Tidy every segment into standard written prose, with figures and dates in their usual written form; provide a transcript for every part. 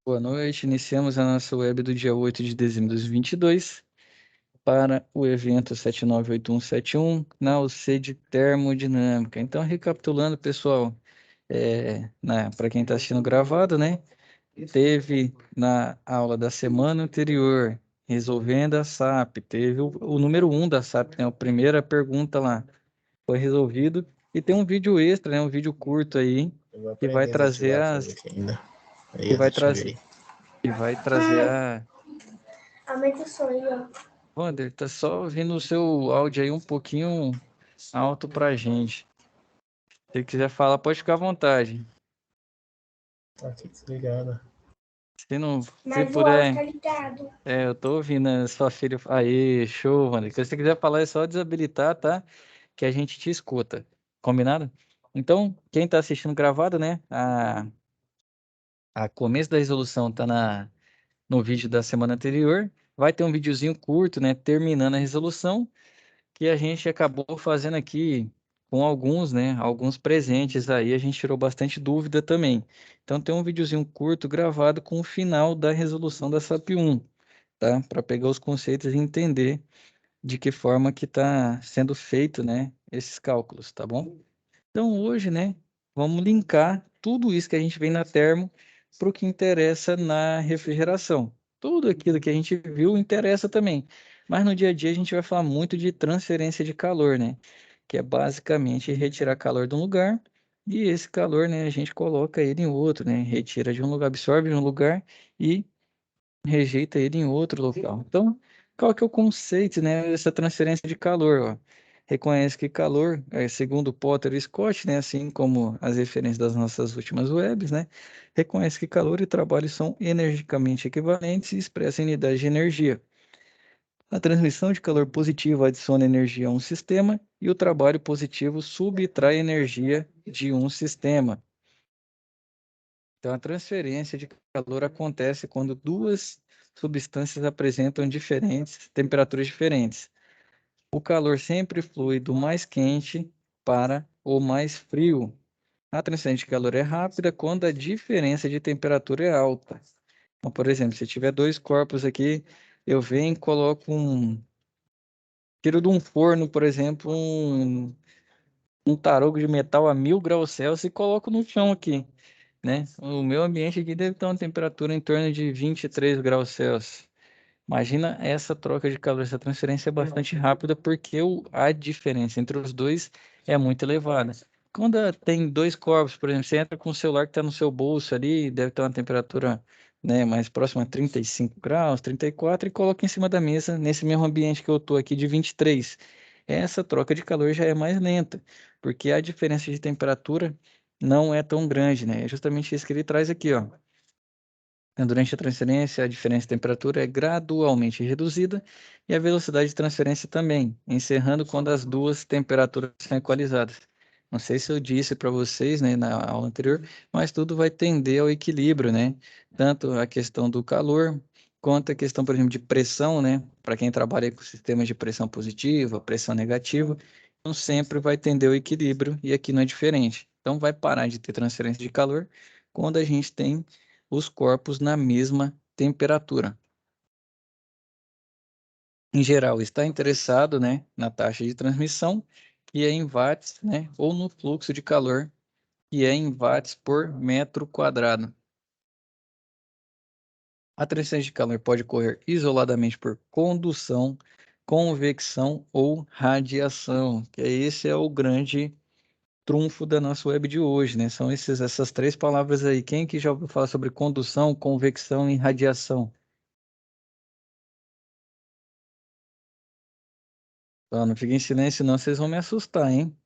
Boa noite. Iniciamos a nossa web do dia 8 de dezembro de 2022 para o evento 798171 na UC de Termodinâmica. Então, recapitulando, pessoal, para quem está assistindo gravado, né? Teve na aula da semana anterior, resolvendo a SAP, teve o número 1 da SAP, né? A primeira pergunta lá foi resolvido. E tem um vídeo extra, né? Um vídeo curto aí, Eu vou que vai aprender a trazer desativar as... tudo aqui ainda. Aí Que eu vai trazer, desativei. que vai trazer a... Aumenta o som aí, ó. Wander, tá só ouvindo o seu áudio aí um pouquinho alto pra gente. Se quiser falar, pode ficar à vontade. Tá aqui desligado. Se não, se Mas o áudio tá puder, ligado. eu tô ouvindo a sua filha. Aí, show, Wander. Se você quiser falar, é só desabilitar, tá? Que a gente te escuta. Combinado? Então, quem tá assistindo gravado, né? A começo da resolução tá no vídeo da semana anterior. Vai ter um videozinho curto, né? Terminando a resolução, que a gente acabou fazendo aqui com alguns, né? Alguns presentes aí, a gente tirou bastante dúvida também. Então tem um videozinho curto gravado com o final da resolução da SAP 1, tá? Para pegar os conceitos e entender de que forma que está sendo feito, né? Esses cálculos, tá bom? Então hoje, né? Vamos linkar tudo isso que a gente vê na termo para o que interessa na refrigeração. Tudo aquilo que a gente viu interessa também. Mas no dia a dia a gente vai falar muito de transferência de calor, né? Que é basicamente retirar calor de um lugar e esse calor, né, a gente coloca ele em outro, né? Retira de um lugar, absorve de um lugar e rejeita ele em outro local. Então, qual que é o conceito, né, dessa transferência de calor, ó? Reconhece que calor, segundo Potter e Scott, né, assim como as referências das nossas últimas webs, né, reconhece que calor e trabalho são energicamente equivalentes e expressam unidade de energia. A transmissão de calor positivo adiciona energia a um sistema e o trabalho positivo subtrai energia de um sistema. Então, a transferência de calor acontece quando duas substâncias apresentam temperaturas diferentes. O calor sempre flui do mais quente para o mais frio. A transferência de calor é rápida quando a diferença de temperatura é alta. Então, por exemplo, se tiver dois corpos aqui, eu venho e coloco tiro de um forno, por exemplo, um tarogo de metal a 1000 graus Celsius e coloco no chão aqui, né? O meu ambiente aqui deve ter uma temperatura em torno de 23 graus Celsius. Imagina essa troca de calor, essa transferência é bastante rápida porque a diferença entre os dois é muito elevada. Quando tem dois corpos, por exemplo, você entra com o celular que está no seu bolso ali, deve ter uma temperatura, né, mais próxima a 35 graus, 34, e coloca em cima da mesa, nesse mesmo ambiente que eu estou aqui de 23. Essa troca de calor já é mais lenta, porque a diferença de temperatura não é tão grande, né? É justamente isso que ele traz aqui, ó. Durante a transferência, a diferença de temperatura é gradualmente reduzida e a velocidade de transferência também, encerrando quando as duas temperaturas são equalizadas. Não sei se eu disse para vocês, né, na aula anterior, mas tudo vai tender ao equilíbrio, né? Tanto a questão do calor, quanto a questão, por exemplo, de pressão, né? Para quem trabalha com sistemas de pressão positiva, pressão negativa, então sempre vai tender ao equilíbrio e aqui não é diferente. Então vai parar de ter transferência de calor quando a gente tem os corpos na mesma temperatura. Em geral, está interessado, né, na taxa de transmissão, que é em watts, né, ou no fluxo de calor, que é em watts por metro quadrado. A transferência de calor pode ocorrer isoladamente por condução, convecção ou radiação, que esse é o grande trunfo da nossa web de hoje, né? São essas três palavras aí. Quem que já ouviu falar sobre condução, convecção e radiação? Não fiquem em silêncio, não, vocês vão me assustar, hein?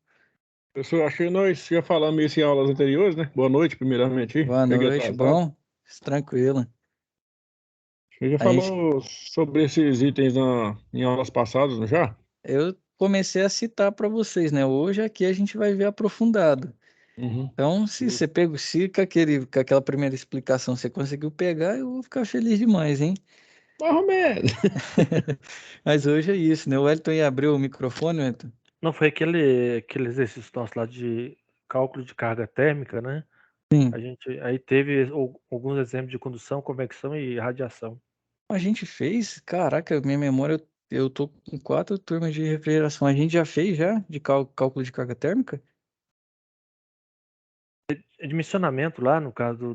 Professor, achei que nós ia falar isso em aulas anteriores, né? Boa noite, primeiramente. Boa Cheguei noite, atrasado. bom? Tranquilo. Você já A gente, falou sobre esses itens em aulas passadas, não já? eu comecei a citar para vocês, né? Hoje aqui a gente vai ver aprofundado. Uhum. Então, se você pegou, se com aquela primeira explicação você conseguiu pegar, eu vou ficar feliz demais, hein? Mais ou menos. Mas hoje é isso, né? O Wellington ia abrir o microfone, Wellington? Não, foi aquele exercício nosso lá de cálculo de carga térmica, né? Sim. Aí teve alguns exemplos de condução, convecção e radiação. A gente fez, caraca, minha memória, eu tô com 4 turmas de refrigeração. A gente já fez já de cálculo de carga térmica? Dimensionamento lá, no caso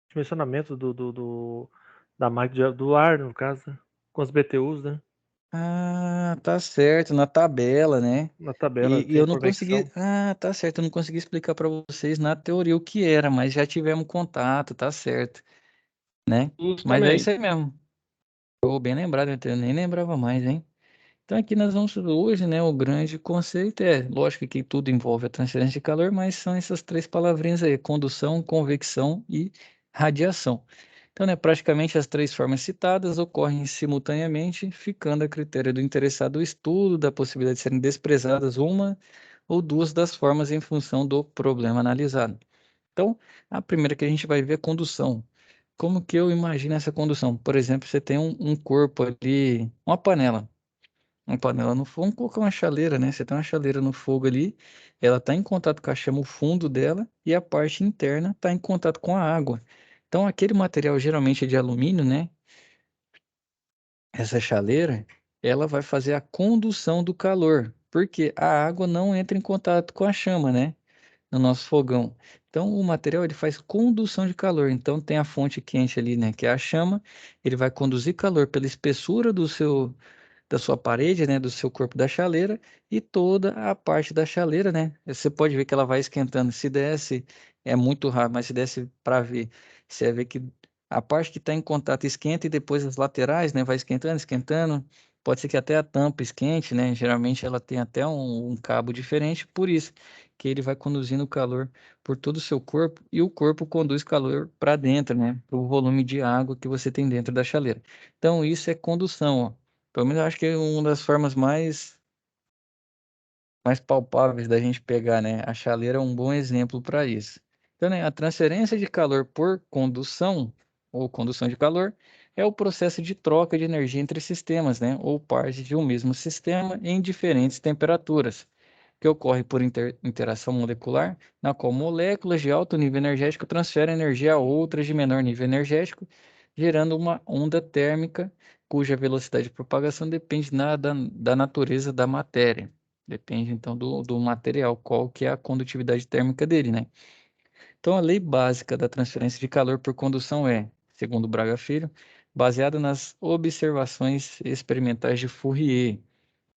dimensionamento da máquina do ar, no caso, com os BTUs, né? Ah, tá certo, na tabela, né? Na tabela E tem eu não consegui. convecção. Ah, tá certo, eu não consegui explicar para vocês na teoria o que era, mas já tivemos contato, tá certo, né? Mas é isso Justamente. aí mesmo. Tô bem lembrado, eu nem lembrava mais, hein? Então aqui nós vamos hoje, né? O grande conceito é, lógico que tudo envolve a transferência de calor, mas são essas 3 palavrinhas aí: condução, convecção e radiação. Então, né, praticamente as 3 formas citadas ocorrem simultaneamente, ficando a critério do interessado o estudo da possibilidade de serem desprezadas uma ou duas das formas em função do problema analisado. Então, a primeira que a gente vai ver é condução. Como que eu imagino essa condução? Por exemplo, você tem um corpo ali, uma panela. Uma panela no fogo, vamos colocar uma chaleira, né? Você tem uma chaleira no fogo ali, ela está em contato com a chama, o fundo dela, e a parte interna está em contato com a água. Então, aquele material geralmente é de alumínio, né? Essa chaleira, ela vai fazer a condução do calor, porque a água não entra em contato com a chama, né? No nosso fogão. Então, o material ele faz condução de calor. Então, tem a fonte quente ali, né? Que é a chama. Ele vai conduzir calor pela espessura da sua parede, né, do seu corpo da chaleira e toda a parte da chaleira, né? Você pode ver que ela vai esquentando. Se desce, é muito raro, mas se desce para ver, você vai ver que a parte que está em contato esquenta e depois as laterais, né, vai esquentando, esquentando. Pode ser que até a tampa esquente, né? Geralmente ela tem até um cabo diferente, por isso que ele vai conduzindo o calor por todo o seu corpo e o corpo conduz calor para dentro, né? Para o volume de água que você tem dentro da chaleira. Então, isso é condução, ó. Pelo menos eu acho que é uma das formas mais palpáveis da gente pegar, né? A chaleira é um bom exemplo para isso. Então, né, a transferência de calor por condução, ou condução de calor, é o processo de troca de energia entre sistemas, né? Ou partes de um mesmo sistema em diferentes temperaturas, que ocorre por interação molecular, na qual moléculas de alto nível energético transferem energia a outras de menor nível energético, gerando uma onda térmica cuja velocidade de propagação depende da natureza da matéria. Depende, então, do material, qual que é a condutividade térmica dele, né? Então, a lei básica da transferência de calor por condução é, segundo Braga Filho, baseada nas observações experimentais de Fourier.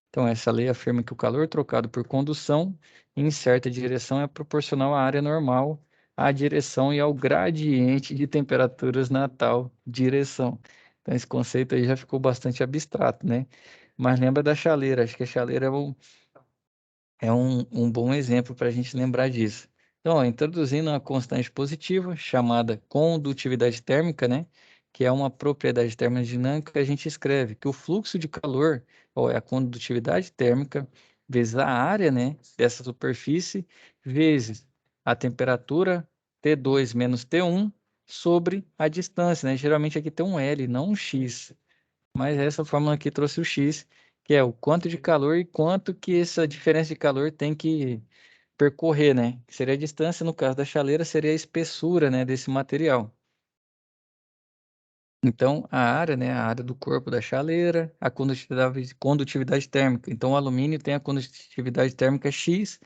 Então, essa lei afirma que o calor trocado por condução em certa direção é proporcional à área normal, à direção e ao gradiente de temperaturas na tal direção. Então, esse conceito aí já ficou bastante abstrato, né? Mas lembra da chaleira, acho que a chaleira é um bom exemplo para a gente lembrar disso. Então, ó, introduzindo uma constante positiva chamada condutividade térmica, né, que é uma propriedade termodinâmica, a gente escreve que o fluxo de calor, ou é a condutividade térmica, vezes a área, né, dessa superfície, vezes a temperatura T2 menos T1 sobre a distância, né? Geralmente aqui tem um L, não um X. Mas essa fórmula aqui trouxe o X, que é o quanto de calor e quanto que essa diferença de calor tem que percorrer, né? Que seria a distância, no caso da chaleira, seria a espessura, né, desse material. Então, a área, né, a área do corpo da chaleira, a condutividade térmica. Então, o alumínio tem a condutividade térmica X,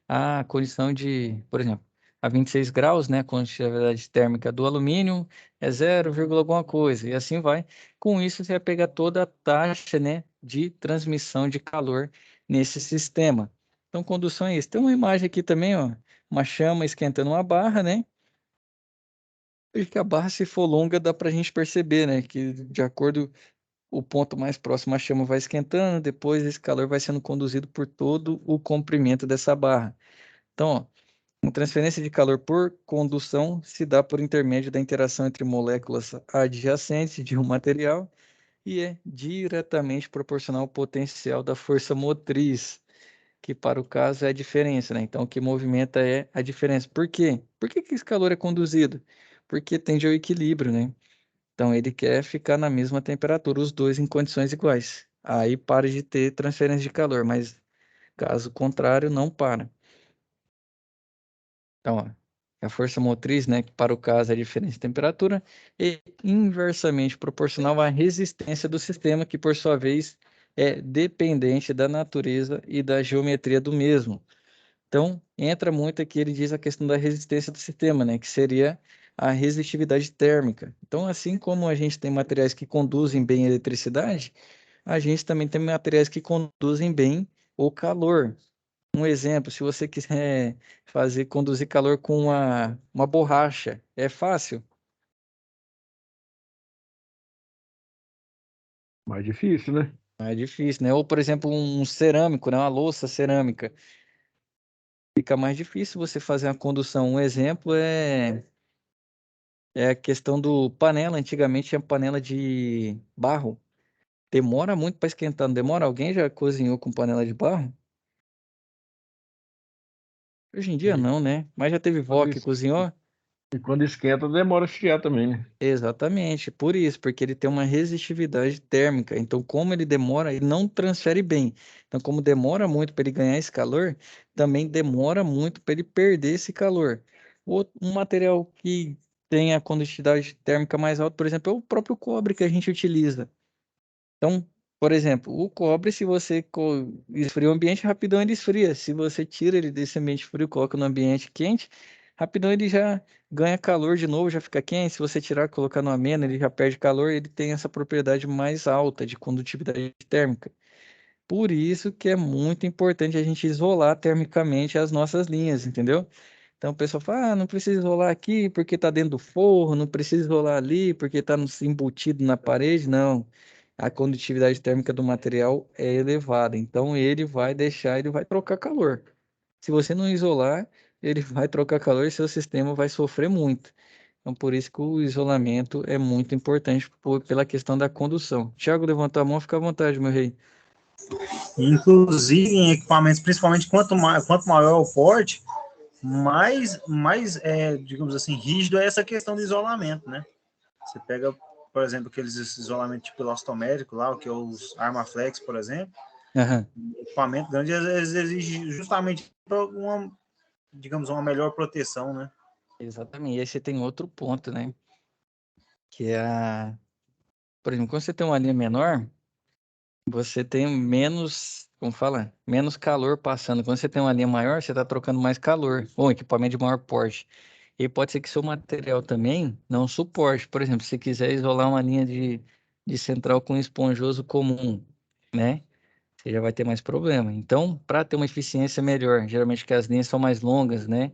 a condição de, por exemplo, a 26 graus, né, a condutividade térmica do alumínio é 0, alguma coisa, e assim vai. Com isso, você vai pegar toda a taxa, né, de transmissão de calor nesse sistema. Então, condução é isso. Tem uma imagem aqui também, ó, uma chama esquentando uma barra, né? E que a barra, se for longa, dá para a gente perceber, né? Que de acordo o ponto mais próximo à chama vai esquentando, depois esse calor vai sendo conduzido por todo o comprimento dessa barra. Então, ó, uma transferência de calor por condução se dá por intermédio da interação entre moléculas adjacentes de um material e é diretamente proporcional ao potencial da força motriz, que para o caso é a diferença, né? Então, o que movimenta é a diferença. Por quê? Por que que esse calor é conduzido? Porque tende ao equilíbrio, né? Então, ele quer ficar na mesma temperatura, os dois em condições iguais. Aí para de ter transferência de calor, mas caso contrário, não para. Então, ó, a força motriz, né, que para o caso é a diferença de temperatura, é inversamente proporcional à resistência do sistema, que por sua vez é dependente da natureza e da geometria do mesmo. Então, entra muito aqui, ele diz a questão da resistência do sistema, né, que seria a resistividade térmica. Então, assim como a gente tem materiais que conduzem bem a eletricidade, a gente também tem materiais que conduzem bem o calor. Um exemplo, se você quiser conduzir calor com uma borracha, é fácil? Mais difícil, né? É difícil, né? Ou, por exemplo, um cerâmico, né? Uma louça cerâmica. Fica mais difícil você fazer uma condução. Um exemplo é a questão do panela. Antigamente tinha panela de barro. Demora muito para esquentar, não demora? Alguém já cozinhou com panela de barro? Hoje em dia E não, né? Mas já teve vó quando, que es- cozinhou? e quando esquenta, demora a esfriar também, né? Exatamente, por isso, porque ele tem uma resistividade térmica. Então, como ele demora, ele não transfere bem. Então, como demora muito para ele ganhar esse calor, também demora muito para ele perder esse calor. Um material que tem a condutividade térmica mais alta, por exemplo, é o próprio cobre que a gente utiliza. Então, por exemplo, o cobre, se você esfria o ambiente, rapidão ele esfria. Se você tira ele desse ambiente frio e coloca no ambiente quente, rapidão ele já ganha calor de novo, já fica quente. Se você tirar e colocar no ameno, ele já perde calor, ele tem essa propriedade mais alta de condutividade térmica. Por isso que é muito importante a gente isolar termicamente as nossas linhas, entendeu? Então o pessoal fala, não precisa isolar aqui porque está dentro do forro, não precisa isolar ali porque está embutido na parede. Não, a condutividade térmica do material é elevada, então ele vai trocar calor. Se você não isolar, ele vai trocar calor e seu sistema vai sofrer muito. Então por isso que o isolamento é muito importante pela questão da condução. Tiago, levantou a mão, fica à vontade, meu rei. Inclusive em equipamentos, principalmente quanto maior o porte, digamos assim, rígido é essa questão do isolamento, né? Você pega, por exemplo, aqueles isolamentos tipo elastomérico lá, o que é os Armaflex, por exemplo, Aham. equipamento grande, às vezes exige justamente uma, digamos, uma melhor proteção, né? Exatamente. E aí você tem outro ponto, né? Que é por exemplo, quando você tem uma linha menor, você tem menos, como fala? Menos calor passando. Quando você tem uma linha maior, você está trocando mais calor. Ou equipamento de maior porte. E pode ser que seu material também não suporte. Por exemplo, se você quiser isolar uma linha de central com esponjoso comum, né? Você já vai ter mais problema. Então, para ter uma eficiência melhor, geralmente que as linhas são mais longas, né?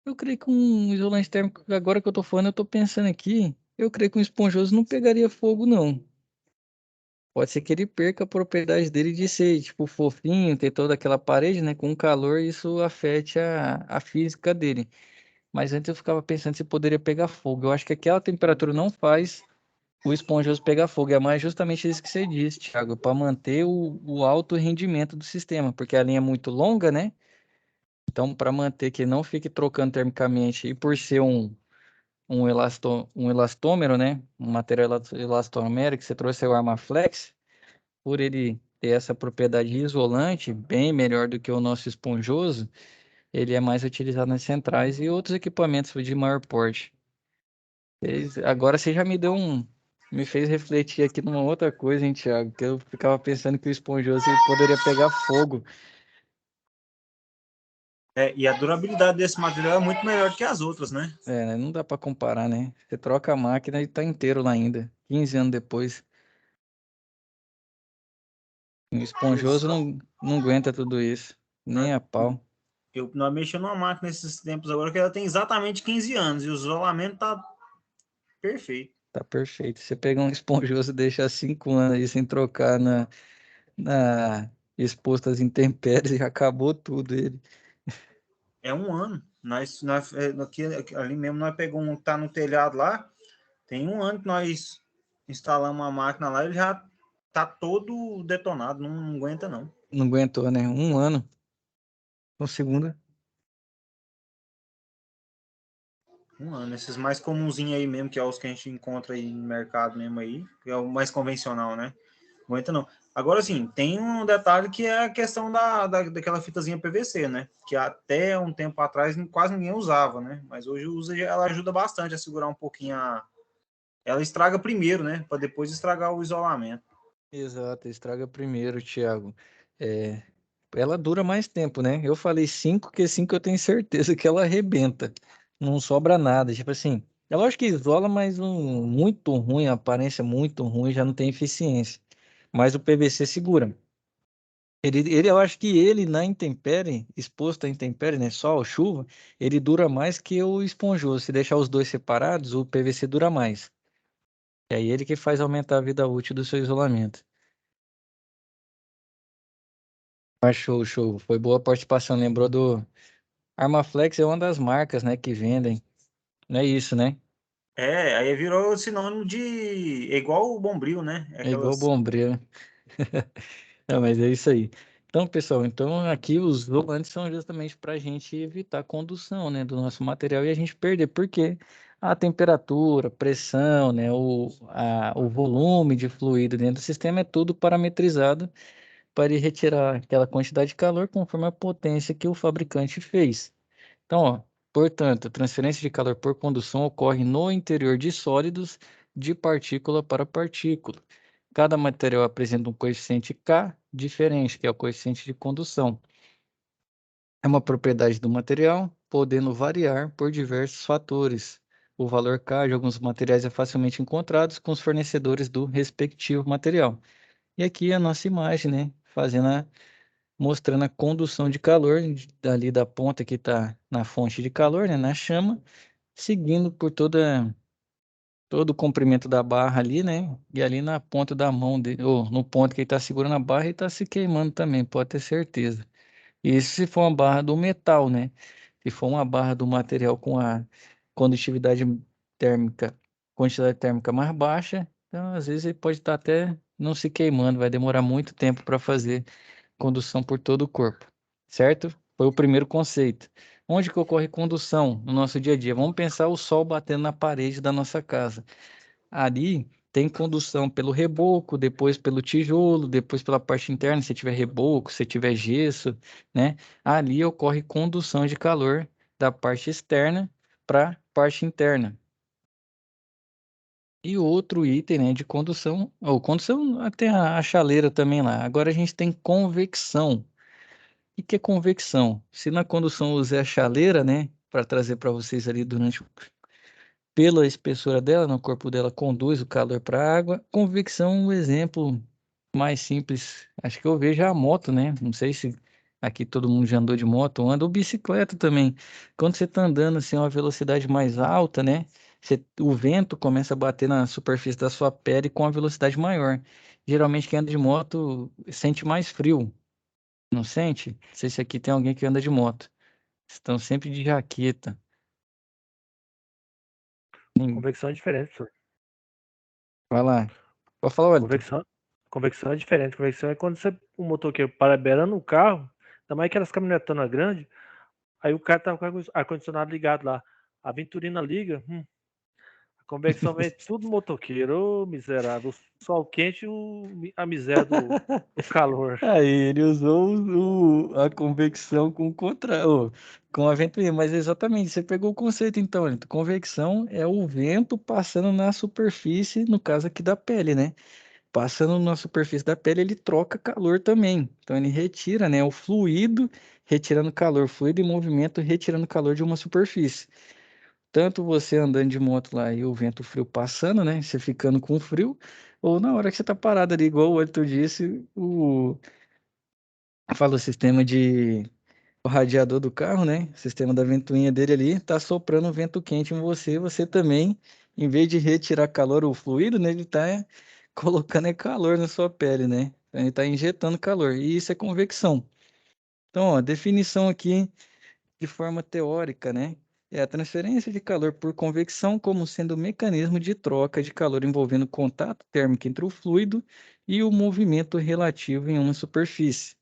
Eu creio que um isolante térmico, agora que eu tô falando, eu tô pensando aqui, eu creio que um esponjoso não pegaria fogo, não. Pode ser que ele perca a propriedade dele de ser, tipo, fofinho, ter toda aquela parede, né? Com calor, isso afete a física dele. Mas antes eu ficava pensando se poderia pegar fogo. Eu acho que aquela temperatura não faz o esponjoso pegar fogo. É mais justamente isso que você disse, Thiago, para manter o alto rendimento do sistema, porque a linha é muito longa, né? Então, para manter que não fique trocando termicamente, e por ser um elastômero, né? Um material elastomérico, que você trouxe o Armaflex, por ele ter essa propriedade isolante, bem melhor do que o nosso esponjoso, ele é mais utilizado nas centrais e outros equipamentos de maior porte. Agora você já me fez refletir aqui numa outra coisa, hein, Thiago, que eu ficava pensando que o esponjoso ele poderia pegar fogo. E a durabilidade desse material é muito melhor que as outras, né? É, né, não dá para comparar, né? Você troca a máquina e tá inteiro lá ainda, 15 anos depois. O esponjoso não aguenta tudo isso, nem a pau. Nós mexemos numa máquina nesses tempos agora que ela tem exatamente 15 anos e o isolamento tá perfeito. Tá perfeito. Você pega um esponjoso e deixa 5 anos aí sem trocar na exposto às intempéries e acabou tudo ele. É um ano. Ali mesmo, nós pegamos um que tá no telhado lá, tem um ano que nós instalamos a máquina lá, ele já tá todo detonado, não aguenta não. Não aguentou, né? Um ano. No segunda. Um ano. Esses mais comunzinhos aí mesmo, que é os que a gente encontra aí no mercado mesmo aí, que é o mais convencional, né? Aguenta não. Agora, assim, tem um detalhe que é a questão daquela fitazinha PVC, né? Que até um tempo atrás quase ninguém usava, né? Mas hoje usa, ela ajuda bastante a segurar um pouquinho Ela estraga primeiro, né? Para depois estragar o isolamento. Exato, estraga primeiro, Thiago. É, ela dura mais tempo, né? Eu falei 5, porque 5 eu tenho certeza que ela arrebenta. Não sobra nada. Tipo assim, é lógico que isola, mas um muito ruim, a aparência muito ruim, já não tem eficiência. Mas o PVC segura. Eu acho que ele na intempérie, exposto à intempérie, né? Sol, chuva, ele dura mais que o esponjoso. Se deixar os dois separados, o PVC dura mais. E aí ele que faz aumentar a vida útil do seu isolamento. Mas show, show. Foi boa a participação. Lembrou do Armaflex, é uma das marcas, né, que vendem. Não é isso, né? Aí virou sinônimo de... É igual o Bombril, né? É igual Aquelas... Bombril. Não, mas é isso aí. Então, pessoal, então aqui os volantes são justamente para a gente evitar a condução, né, do nosso material e a gente perder, porque a temperatura, pressão, né, o volume de fluido dentro do sistema é tudo parametrizado para ele retirar aquela quantidade de calor conforme a potência que o fabricante fez. Então, ó, portanto, a transferência de calor por condução ocorre no interior de sólidos de partícula para partícula. Cada material apresenta um coeficiente K diferente, que é o coeficiente de condução. É uma propriedade do material, podendo variar por diversos fatores. O valor K de alguns materiais é facilmente encontrado com os fornecedores do respectivo material. E aqui a nossa imagem, né? Mostrando a condução de calor dali da ponta que está na fonte de calor, né? Na chama, seguindo por todo o comprimento da barra ali, né? E ali na ponta da mão dele, ou no ponto que ele está segurando a barra, ele está se queimando também, pode ter certeza. Isso se for uma barra do metal, né? Se for uma barra do material com a condutividade térmica, quantidade térmica mais baixa, então às vezes ele pode estar até não se queimando, vai demorar muito tempo para fazer condução por todo o corpo, certo? Foi o primeiro conceito. Onde que ocorre condução no nosso dia a dia? Vamos pensar o sol batendo na parede da nossa casa. Ali tem condução pelo reboco, depois pelo tijolo, depois pela parte interna, se tiver reboco, se tiver gesso, né? Ali ocorre condução de calor da parte externa para a parte interna. E outro item, né, de condução, ou condução tem a chaleira também lá. Agora a gente tem convecção. O que é convecção? Se na condução eu usei a chaleira, né, para trazer para vocês ali pela espessura dela, no corpo dela conduz o calor para a água. Convecção, um exemplo mais simples, acho que eu vejo é a moto, né? Não sei se aqui todo mundo já andou de moto, anda ou bicicleta também. Quando você está andando assim a uma velocidade mais alta, né? O vento começa a bater na superfície da sua pele com a velocidade maior. Geralmente quem anda de moto sente mais frio, não sente? Não sei se aqui tem alguém que anda de moto. Estão sempre de jaqueta. Convecção é diferente, professor. Vai lá. Pode falar, Wellington. Convecção é diferente. Convecção é quando o motoqueiro para beirando o carro, também aquelas caminhonetonas grandes, aí o cara tá com o ar-condicionado ligado lá. A venturina liga, a convecção vem tudo motoqueiro, ô miserável. O sol quente e a miséria do calor. Aí ele usou a convecção com a ventoinha, mas exatamente, você pegou o conceito então, Wellington. Convecção é o vento passando na superfície, no caso aqui da pele, né? Passando na superfície da pele, ele troca calor também. Então ele retira, né, o fluido, retirando calor, fluido em movimento, retirando calor de uma superfície. Tanto você andando de moto lá e o vento frio passando, né? Você ficando com frio, ou na hora que você tá parado ali, igual o Arthur disse, o sistema o radiador do carro, né? O sistema da ventoinha dele ali, tá soprando vento quente em você, você também, em vez de retirar calor ou fluido, né? Ele tá colocando calor na sua pele, né? Então, ele tá injetando calor, e isso é convecção. Então, ó, definição aqui de forma teórica, né? É a transferência de calor por convecção como sendo o mecanismo de troca de calor envolvendo contato térmico entre o fluido e o movimento relativo em uma superfície.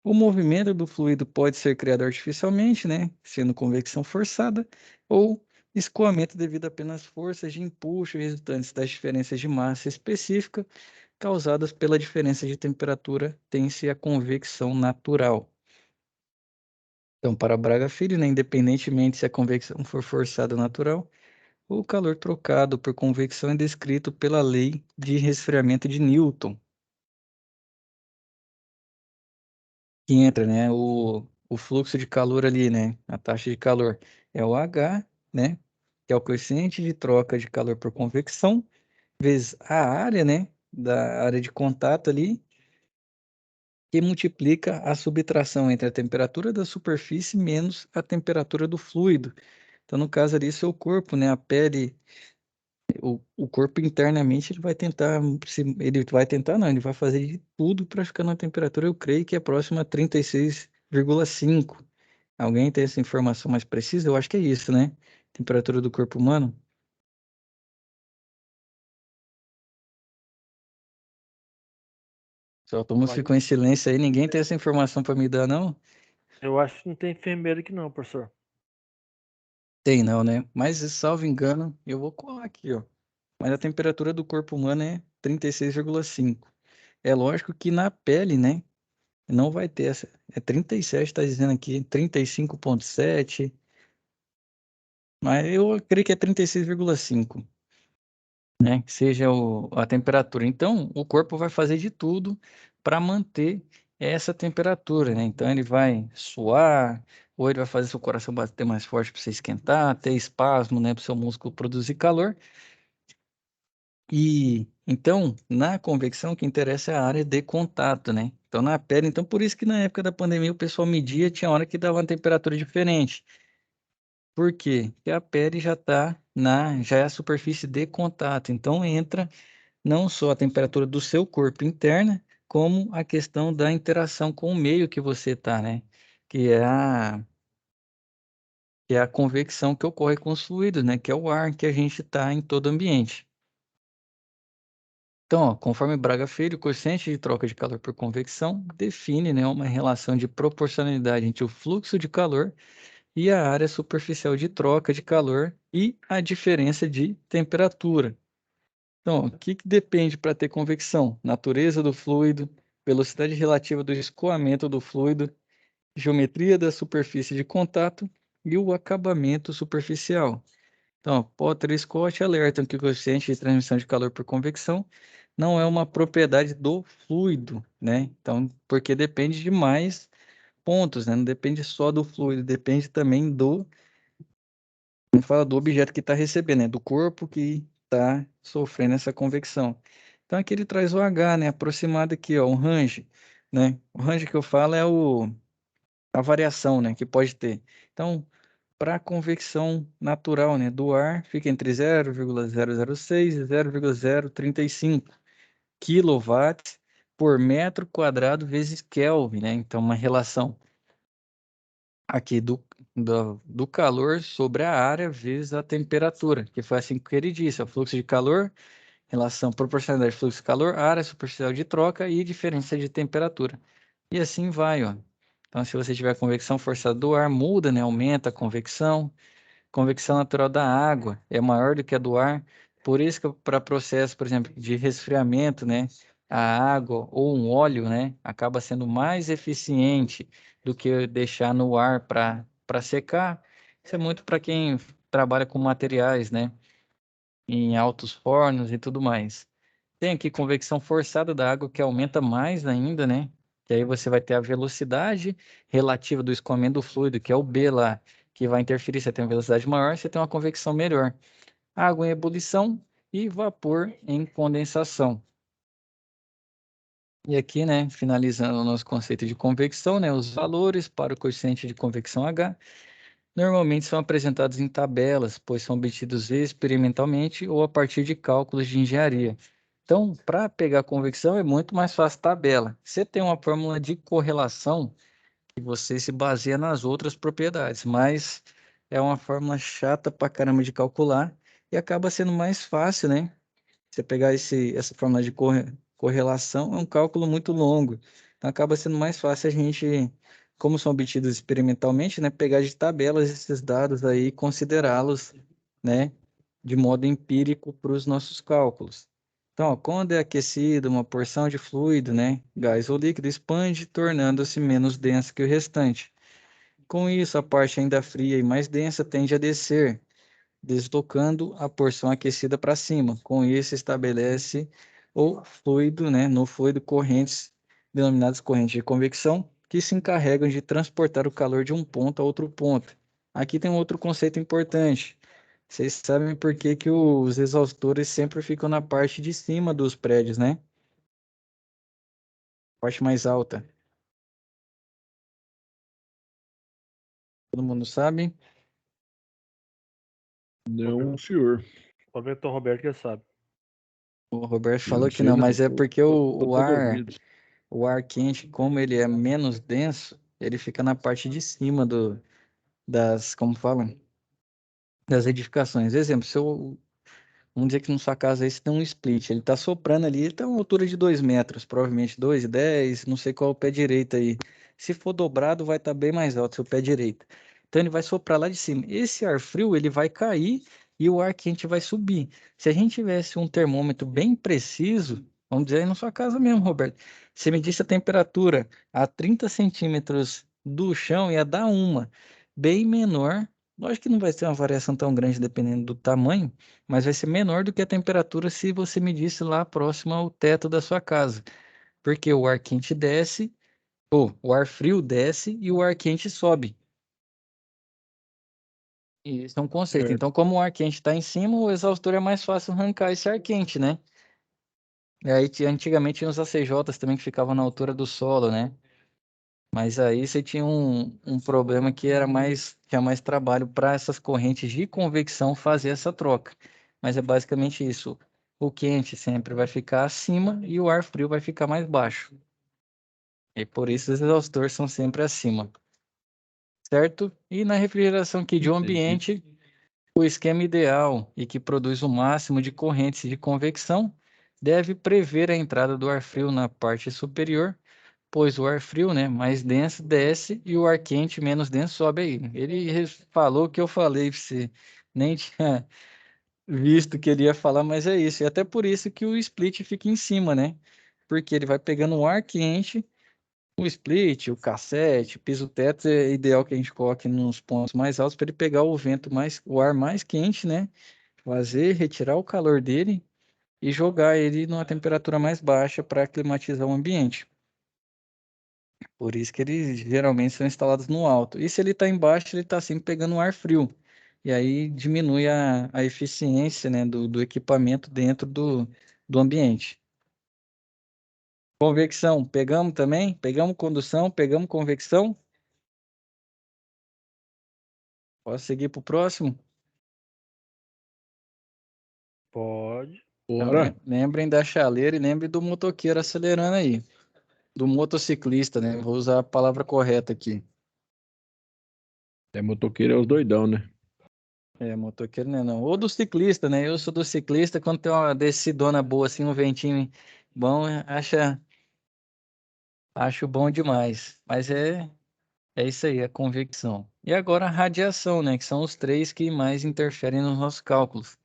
O movimento do fluido pode ser criado artificialmente, né? Sendo convecção forçada, ou escoamento devido a apenas forças de empuxo resultantes das diferenças de massa específica causadas pela diferença de temperatura, tem-se a convecção natural. Então, para Braga Filho, né, independentemente se a convecção for forçada ou natural, o calor trocado por convecção é descrito pela lei de resfriamento de Newton, que entra, né, o fluxo de calor ali, né, a taxa de calor é o H, né, que é o coeficiente de troca de calor por convecção, vezes a área, né, da área de contato ali, que multiplica a subtração entre a temperatura da superfície menos a temperatura do fluido. Então, no caso ali, seu corpo, né, a pele, o corpo internamente, ele vai tentar, não, ele vai fazer de tudo para ficar na temperatura, eu creio que é próxima a 36,5. Alguém tem essa informação mais precisa? Eu acho que é isso, né? Temperatura do corpo humano. Só todo mundo Mas ficou em silêncio aí, ninguém tem essa informação para me dar, não? eu acho que não tem enfermeiro aqui não, professor. Tem não, né? Mas, salvo engano, eu vou colar aqui, ó. Mas a temperatura do corpo humano é 36,5. É lógico que na pele, né? Não vai ter essa. É 37, tá dizendo aqui, 35,7. Mas eu creio que é 36,5, né? Que seja a temperatura. Então, o corpo vai fazer de tudo para manter essa temperatura, né? Então, ele vai suar, ou ele vai fazer seu coração bater mais forte para você esquentar, ter espasmo, né? Para o seu músculo produzir calor. E então, na convecção, o que interessa é a área de contato, né? Então, na pele, então por isso que na época da pandemia o pessoal media, tinha hora que dava uma temperatura diferente. Por quê? Porque a pele já é a superfície de contato. Então, entra não só a temperatura do seu corpo interna, como a questão da interação com o meio que você está, né? Que é a convecção que ocorre com os fluidos, né? Que é o ar que a gente está em todo ambiente. Então, ó, conforme Braga Filho, o coeficiente de troca de calor por convecção define, né, uma relação de proporcionalidade entre o fluxo de calor e a área superficial de troca de calor e a diferença de temperatura. Então, o que depende para ter convecção? Natureza do fluido, velocidade relativa do escoamento do fluido, geometria da superfície de contato e o acabamento superficial. Então, Potter e Scott alertam que o coeficiente de transmissão de calor por convecção não é uma propriedade do fluido, né? Então, porque depende de mais pontos, né? Não depende só do fluido, depende também do objeto que está recebendo, né? Do corpo que está sofrendo essa convecção. Então, aqui ele traz o H, né? Aproximado aqui, ó, um range, né? O range que eu falo é a variação, né? Que pode ter. Então, para a convecção natural, né, do ar, fica entre 0,006 e 0,035 quilowatts por metro quadrado vezes Kelvin, né? Então, uma relação aqui do calor sobre a área vezes a temperatura, que foi assim que ele disse, o fluxo de calor, relação proporcionalidade fluxo de calor, área superficial de troca e diferença de temperatura. E assim vai, ó. Então, se você tiver convecção forçada do ar, muda, né? Aumenta a convecção. Convecção natural da água é maior do que a do ar. Por isso que para processo, por exemplo, de resfriamento, né, a água ou um óleo, né, acaba sendo mais eficiente do que deixar no ar para secar. Isso é muito para quem trabalha com materiais, né, em altos fornos e tudo mais. Tem aqui convecção forçada da água que aumenta mais ainda, né? Que aí você vai ter a velocidade relativa do escoamento do fluido, que é o B lá, que vai interferir. Você tem uma velocidade maior, você tem uma convecção melhor. Água em ebulição e vapor em condensação. E aqui, né, finalizando o nosso conceito de convecção, né, os valores para o coeficiente de convecção H normalmente são apresentados em tabelas, pois são obtidos experimentalmente ou a partir de cálculos de engenharia. Então, para pegar convecção é muito mais fácil tabela. Você tem uma fórmula de correlação que você se baseia nas outras propriedades, mas é uma fórmula chata pra caramba de calcular e acaba sendo mais fácil, né? Você pegar essa fórmula de correlação, é um cálculo muito longo. Então, acaba sendo mais fácil a gente, como são obtidos experimentalmente, né, pegar de tabelas esses dados aí e considerá-los, né, de modo empírico para os nossos cálculos. Então, ó, quando é aquecido, uma porção de fluido, né, gás ou líquido, expande, tornando-se menos denso que o restante. Com isso, a parte ainda fria e mais densa tende a descer, deslocando a porção aquecida para cima. Com isso, estabelece o fluido, né, no fluido correntes, denominadas correntes de convecção, que se encarregam de transportar o calor de um ponto a outro ponto. Aqui tem um outro conceito importante. Vocês sabem por que que os exaustores sempre ficam na parte de cima dos prédios, né? Parte mais alta. Todo mundo sabe? Não, senhor. O Roberto Roberto que sabe. O Roberto Eu falou não que sei, não, não. mas é porque Tô todo ouvido. o ar quente, como ele é menos denso, ele fica na parte de cima como falam, das edificações. Exemplo, se eu vamos dizer que na sua casa aí você tem um split, ele tá soprando ali, ele tá a uma altura de 2 metros, provavelmente 2,10, não sei qual é o pé direito aí. Se for dobrado, vai estar bem mais alto, seu pé direito. Então ele vai soprar lá de cima. Esse ar frio, ele vai cair e o ar quente vai subir. Se a gente tivesse um termômetro bem preciso, vamos dizer aí na sua casa mesmo, Roberto, você medisse a temperatura a 30 centímetros do chão, ia dar uma, bem menor. Lógico que não vai ter uma variação tão grande dependendo do tamanho, mas vai ser menor do que a temperatura se você medisse lá próximo ao teto da sua casa, porque o ar quente desce, ou o ar frio desce e o ar quente sobe. E isso é um conceito. Certo. Então, como o ar quente está em cima, o exaustor é mais fácil arrancar esse ar quente, né? E aí, antigamente tinha os ACJs também que ficavam na altura do solo, né? Mas aí você tinha um problema que tinha mais trabalho para essas correntes de convecção fazer essa troca. Mas é basicamente isso. O quente sempre vai ficar acima e o ar frio vai ficar mais baixo. E por isso os exaustores são sempre acima, certo? E na refrigeração aqui de um Entendi. ambiente, o esquema ideal e que produz o máximo de correntes de convecção deve prever a entrada do ar frio na parte superior, pois o ar frio, né, mais denso desce e o ar quente menos denso sobe aí. Ele falou o que eu falei para você, nem tinha visto que ele ia falar, mas é isso. E até por isso que o split fica em cima, né? Porque ele vai pegando o ar quente, o split, o cassete, o piso-teto é ideal que a gente coloque nos pontos mais altos para ele pegar o ar mais quente, né? Fazer, retirar o calor dele e jogar ele numa temperatura mais baixa para climatizar o ambiente. Por isso que eles geralmente são instalados no alto. E se ele está embaixo, ele está sempre pegando um ar frio. E aí diminui a eficiência, né, do equipamento dentro do ambiente. Convecção, pegamos também? Pegamos condução, pegamos convecção? Posso seguir para o próximo? Pode. Então, Bora. lembrem da chaleira e lembrem do motoqueiro acelerando aí. Do motociclista, né? Vou usar a palavra correta aqui. É motoqueiro, é os doidão, né? É, motoqueiro não é não. Ou do ciclista, né? Eu sou do ciclista, quando tem uma descidona boa, assim, um ventinho bom, acho bom demais. Mas é isso aí, a convecção. E agora a radiação, né? Que são os três que mais interferem nos nossos cálculos.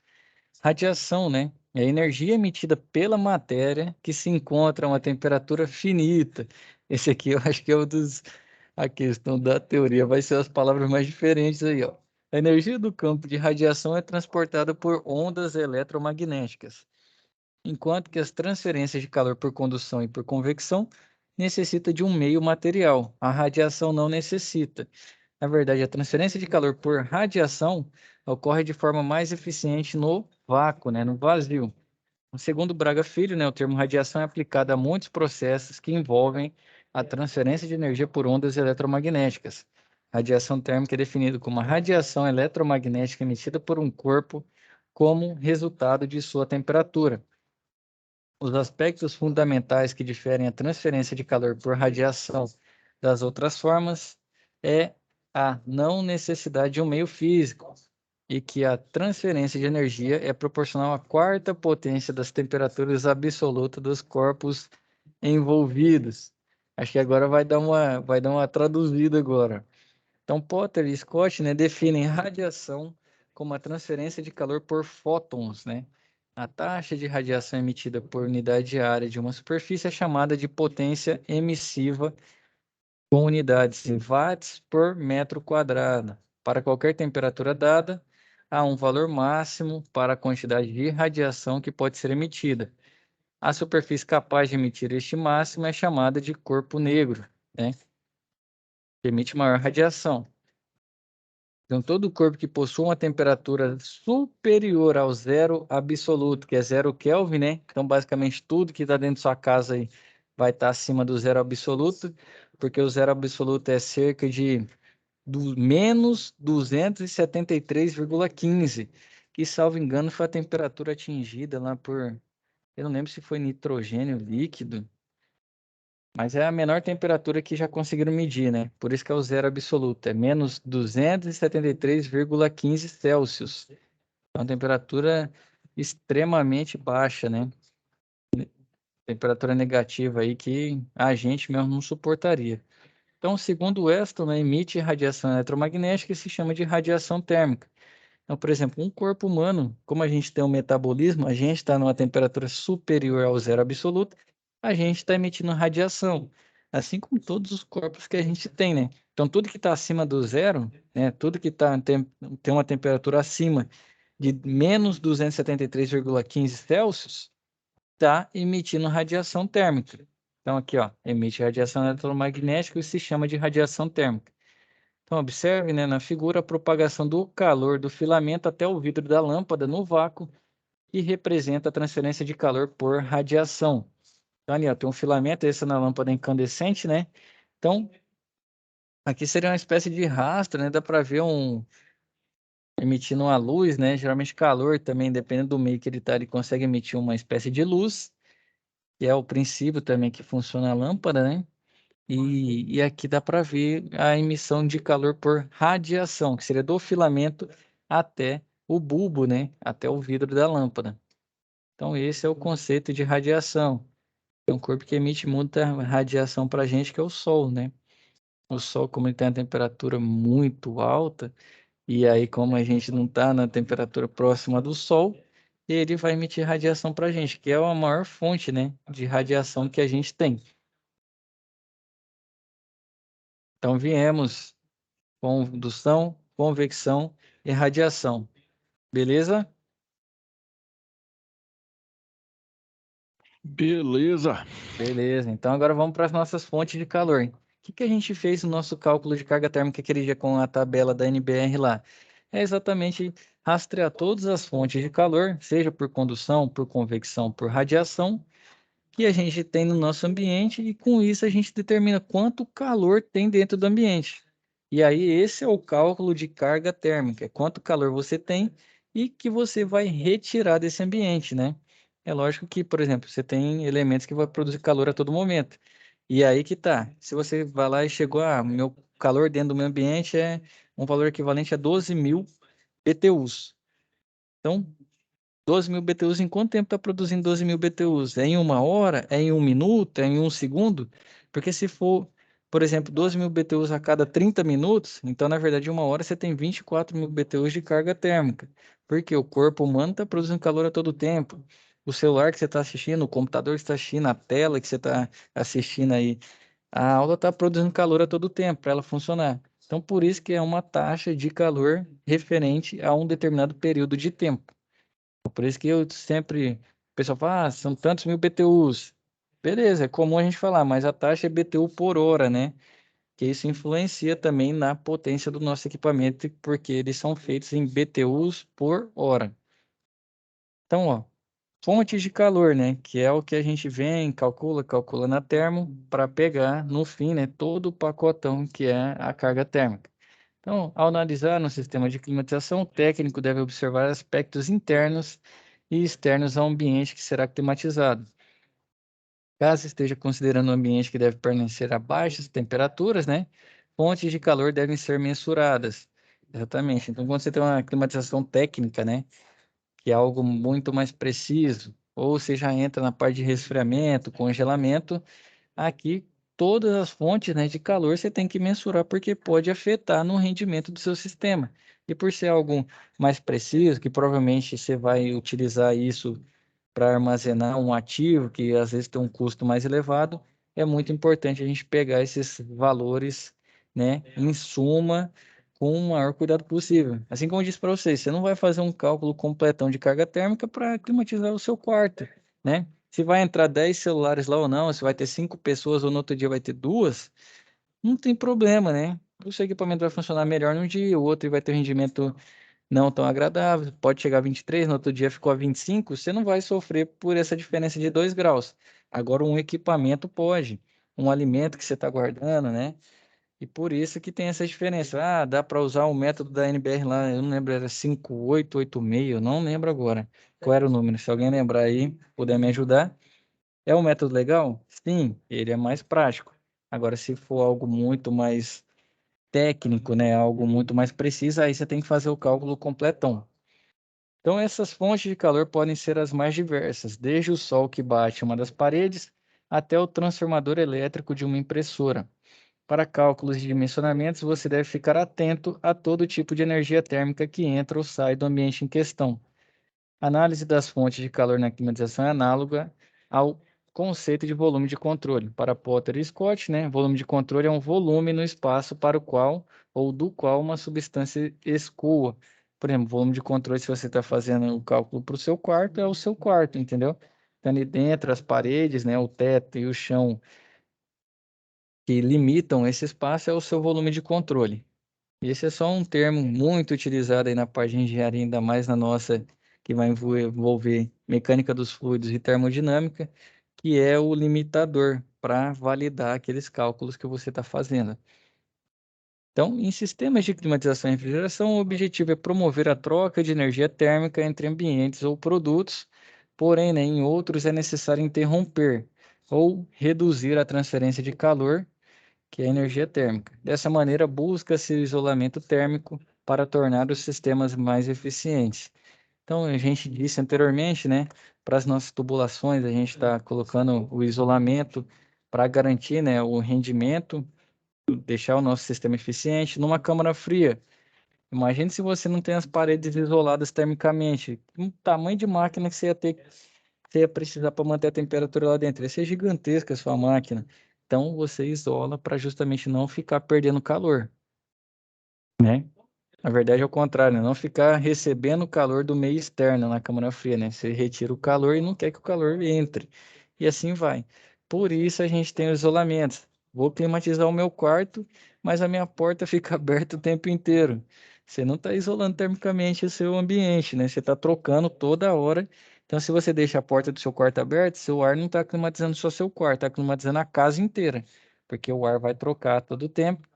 Radiação, né? É a energia emitida pela matéria que se encontra a uma temperatura finita. Esse aqui eu acho que é o dos... A questão da teoria vai ser as palavras mais diferentes aí, ó. A energia do campo de radiação é transportada por ondas eletromagnéticas, enquanto que as transferências de calor por condução e por convecção necessitam de um meio material. A radiação não necessita. Na verdade, a transferência de calor por radiação ocorre de forma mais eficiente no vácuo, né, no vazio. Segundo Braga Filho, né, o termo radiação é aplicado a muitos processos que envolvem a transferência de energia por ondas eletromagnéticas. Radiação térmica é definida como a radiação eletromagnética emitida por um corpo como resultado de sua temperatura. Os aspectos fundamentais que diferem a transferência de calor por radiação das outras formas é a não necessidade de um meio físico e que a transferência de energia é proporcional à quarta potência das temperaturas absolutas dos corpos envolvidos. Acho que agora vai dar uma traduzida agora. Então, Potter e Scott, né, definem radiação como a transferência de calor por fótons, né? A taxa de radiação emitida por unidade de área de uma superfície é chamada de potência emissiva com unidades em watts por metro quadrado. Para qualquer temperatura dada, há um valor máximo para a quantidade de radiação que pode ser emitida. A superfície capaz de emitir este máximo é chamada de corpo negro, né? Que emite maior radiação. Então, todo corpo que possua uma temperatura superior ao zero absoluto, que é 0 Kelvin, né? Então, basicamente, tudo que está dentro da sua casa aí vai estar acima do zero absoluto, porque o zero absoluto é cerca de menos 273,15, que, salvo engano, foi a temperatura atingida lá por... Eu não lembro se foi nitrogênio líquido, mas é a menor temperatura que já conseguiram medir, né? Por isso que é o zero absoluto, é menos 273,15 Celsius. É uma temperatura extremamente baixa, né? Temperatura negativa aí que a gente mesmo não suportaria. Então, segundo o Weston, né, emite radiação eletromagnética que se chama de radiação térmica. Então, por exemplo, um corpo humano, como a gente tem um metabolismo, a gente está numa temperatura superior ao zero absoluto, a gente está emitindo radiação, assim como todos os corpos que a gente tem, né? Então, tudo que está acima do zero, né, tudo que tem uma temperatura acima de menos 273,15 Celsius, está emitindo radiação térmica. Então, aqui, ó, emite radiação eletromagnética e se chama de radiação térmica. Então, observe, né, na figura a propagação do calor do filamento até o vidro da lâmpada no vácuo, que representa a transferência de calor por radiação. Então, ali, ó, tem um filamento, esse é na lâmpada incandescente, né? Então, aqui seria uma espécie de rastro, né? Dá para ver emitindo uma luz, né? Geralmente calor também, dependendo do meio que ele está, ele consegue emitir uma espécie de luz, que é o princípio também que funciona a lâmpada, né? E aqui dá para ver a emissão de calor por radiação, que seria do filamento até o bulbo, né? Até o vidro da lâmpada. Então, esse é o conceito de radiação. É um corpo que emite muita radiação para a gente, que é o Sol, né? O Sol, como ele tem uma temperatura muito alta, e aí, como a gente não está na temperatura próxima do Sol, ele vai emitir radiação para a gente, que é a maior fonte, né, de radiação que a gente tem. Então, viemos condução, convecção e radiação. Beleza? Beleza. Beleza. Então agora vamos para as nossas fontes de calor. O que a gente fez no nosso cálculo de carga térmica aquele dia com a tabela da NBR lá? É exatamente rastrear todas as fontes de calor, seja por condução, por convecção, por radiação, que a gente tem no nosso ambiente, e com isso a gente determina quanto calor tem dentro do ambiente. E aí esse é o cálculo de carga térmica, é quanto calor você tem e que você vai retirar desse ambiente, né? É lógico que, por exemplo, você tem elementos que vão produzir calor a todo momento. E aí que tá, se você vai lá e chegou, meu calor dentro do meu ambiente é um valor equivalente a 12.000 BTUs. Então, 12.000 BTUs, em quanto tempo está produzindo 12.000 BTUs? É em 1 hora? É em 1 minuto? É em 1 segundo? Porque se for, por exemplo, 12.000 BTUs a cada 30 minutos, então, na verdade, em 1 hora você tem 24.000 BTUs de carga térmica. Porque o corpo humano está produzindo calor a todo tempo. O celular que você está assistindo, o computador que você está assistindo, a tela que você está assistindo aí, a aula está produzindo calor a todo tempo para ela funcionar. Então, por isso que é uma taxa de calor referente a um determinado período de tempo. Por isso que eu sempre, o pessoal fala, são tantos mil BTUs. Beleza, é comum a gente falar, mas a taxa é BTU por hora, né? Que isso influencia também na potência do nosso equipamento, porque eles são feitos em BTUs por hora. Então, ó, fontes de calor, né? Que é o que a gente vem, calcula na termo, para pegar, no fim, né, todo o pacotão que é a carga térmica. Então, ao analisar no sistema de climatização, o técnico deve observar aspectos internos e externos ao ambiente que será climatizado. Caso esteja considerando um ambiente que deve permanecer a baixas temperaturas, né, fontes de calor devem ser mensuradas. Exatamente. Então, quando você tem uma climatização técnica, né, que é algo muito mais preciso, ou você já entra na parte de resfriamento, congelamento, aqui todas as fontes, né, de calor você tem que mensurar porque pode afetar no rendimento do seu sistema. E por ser algo mais preciso, que provavelmente você vai utilizar isso para armazenar um ativo que às vezes tem um custo mais elevado, é muito importante a gente pegar esses valores, né, em suma, com o maior cuidado possível. Assim como eu disse para vocês, você não vai fazer um cálculo completão de carga térmica para climatizar o seu quarto, né? Se vai entrar 10 celulares lá ou não, se vai ter 5 pessoas ou no outro dia vai ter 2, não tem problema, né? O seu equipamento vai funcionar melhor num dia, o outro vai ter um rendimento não tão agradável, pode chegar a 23, no outro dia ficou a 25, você não vai sofrer por essa diferença de 2 graus. Agora, um equipamento pode, um alimento que você está guardando, né? E por isso que tem essa diferença. Ah, dá para usar o método da NBR lá, eu não lembro, era 5886, eu não lembro agora qual era o número. Se alguém lembrar aí, puder me ajudar. É um método legal? Sim, ele é mais prático. Agora, se for algo muito mais técnico, né, algo muito mais preciso, aí você tem que fazer o cálculo completão. Então, essas fontes de calor podem ser as mais diversas, desde o sol que bate em uma das paredes até o transformador elétrico de uma impressora. Para cálculos de dimensionamentos, você deve ficar atento a todo tipo de energia térmica que entra ou sai do ambiente em questão. A análise das fontes de calor na climatização é análoga ao conceito de volume de controle. Para Potter e Scott, né, volume de controle é um volume no espaço para o qual ou do qual uma substância escoa. Por exemplo, volume de controle, se você está fazendo o cálculo para o seu quarto, é o seu quarto, entendeu? Então, ali dentro, as paredes, né, o teto e o chão que limitam esse espaço é o seu volume de controle. Esse é só um termo muito utilizado aí na parte de engenharia, ainda mais na nossa, que vai envolver mecânica dos fluidos e termodinâmica, que é o limitador para validar aqueles cálculos que você está fazendo. Então, em sistemas de climatização e refrigeração, o objetivo é promover a troca de energia térmica entre ambientes ou produtos, porém, né, em outros é necessário interromper ou reduzir a transferência de calor, que é a energia térmica. Dessa maneira, busca-se o isolamento térmico para tornar os sistemas mais eficientes. Então, a gente disse anteriormente, né, para as nossas tubulações, a gente está colocando o isolamento para garantir, né, o rendimento, deixar o nosso sistema eficiente. Numa câmara fria, imagine se você não tem as paredes isoladas termicamente, o tamanho de máquina que você ia ter, que você ia precisar para manter a temperatura lá dentro. Ia ser gigantesca a sua máquina. Então, você isola para justamente não ficar perdendo calor, né? Na verdade, é o contrário, né? Não ficar recebendo o calor do meio externo na câmara fria, né? Você retira o calor e não quer que o calor entre. E assim vai. Por isso a gente tem o isolamento. Vou climatizar o meu quarto, mas a minha porta fica aberta o tempo inteiro. Você não está isolando termicamente o seu ambiente, né? Você está trocando toda hora. Então, se você deixa a porta do seu quarto aberta, seu ar não está climatizando só seu quarto, está climatizando a casa inteira, porque o ar vai trocar todo o tempo.